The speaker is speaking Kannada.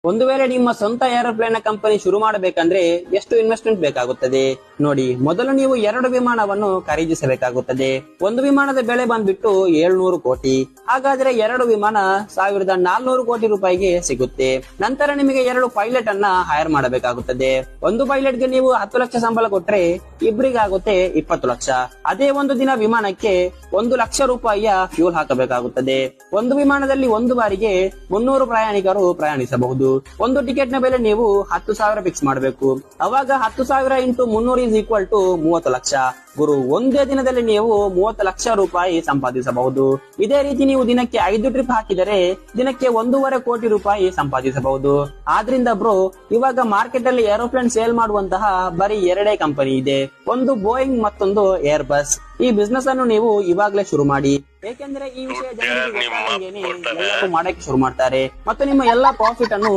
ಒಂದು ವೇಳೆ ನಿಮ್ಮ ಸ್ವಂತ ಏರೋಪ್ಲೇನ್ ಕಂಪನಿ ಶುರು ಮಾಡಬೇಕಂದ್ರೆ ಎಷ್ಟು ಇನ್ವೆಸ್ಟ್ಮೆಂಟ್ ಬೇಕಾಗುತ್ತದೆ ನೋಡಿ. ಮೊದಲು ನೀವು 2 ವಿಮಾನವನ್ನು ಖರೀದಿಸಬೇಕಾಗುತ್ತದೆ. ಒಂದು ವಿಮಾನದ ಬೆಲೆ ಬಂದ್ಬಿಟ್ಟು 700 ಕೋಟಿ. ಹಾಗಾದ್ರೆ 2 ವಿಮಾನ 1400 ಕೋಟಿ ರೂಪಾಯಿಗೆ ಸಿಗುತ್ತೆ. ನಂತರ ನಿಮಗೆ 2 ಪೈಲಟ್ ಅನ್ನ ಹೈರ್ ಮಾಡಬೇಕಾಗುತ್ತದೆ. ಒಂದು ಪೈಲಟ್ ಗೆ ನೀವು 10 ಲಕ್ಷ ಸಂಬಳ ಕೊಟ್ರೆ ಇಬ್ಬರಿಗಾಗುತ್ತೆ 20 ಲಕ್ಷ. ಅದೇ ಒಂದು ದಿನ ವಿಮಾನಕ್ಕೆ 1 ಲಕ್ಷ ರೂಪಾಯಿಯ ಫ್ಯೂಲ್ ಹಾಕಬೇಕಾಗುತ್ತದೆ. ಒಂದು ವಿಮಾನದಲ್ಲಿ ಒಂದು ಬಾರಿಗೆ 300 ಪ್ರಯಾಣಿಕರು ಪ್ರಯಾಣಿಸಬಹುದು. ಒಂದು ಟಿಕೆಟ್ ನ ಬೆಲೆ ನೀವು 10,000 ಫಿಕ್ಸ್ ಮಾಡಬೇಕು. ಅವಾಗ 10,000 into 300 is equal to 30 lakh. ಗುರು, ಒಂದೇ ದಿನದಲ್ಲಿ ನೀವು 30 ಲಕ್ಷ ರೂಪಾಯಿ ಸಂಪಾದಿಸಬಹುದು. ಇದೇ ರೀತಿ ನೀವು ದಿನಕ್ಕೆ 5 ಟ್ರಿಪ್ ಹಾಕಿದರೆ ದಿನಕ್ಕೆ 1.5 ಕೋಟಿ ರೂಪಾಯಿ ಸಂಪಾದಿಸಬಹುದು. ಆದ್ರಿಂದ ಬ್ರೋ, ಇವಾಗ ಮಾರ್ಕೆಟ್ ಅಲ್ಲಿ ಏರೋಪ್ಲೇನ್ ಸೇಲ್ ಮಾಡುವಂತಹ ಬರೀ 2 ಕಂಪನಿ ಇದೆ. ಒಂದು ಬೋಯಿಂಗ್, ಮತ್ತೊಂದು ಏರ್ ಬಸ್. ಈ ಬಿಸ್ನೆಸ್ ಅನ್ನು ನೀವು ಇವಾಗ್ಲೇ ಶುರು ಮಾಡಿ. ಏಕೆಂದ್ರೆ ಈ ವಿಷಯ ಜನರಿಗೆ ಗೊತ್ತಾಗಂಗೇನೆ ಎಲ್ಲರೂ ಮಾಡಕ್ಕೆ ಶುರು ಮಾಡ್ತಾರೆ ಮತ್ತು ನಿಮ್ಮ ಎಲ್ಲಾ ಪ್ರಾಫಿಟ್ ಅನ್ನು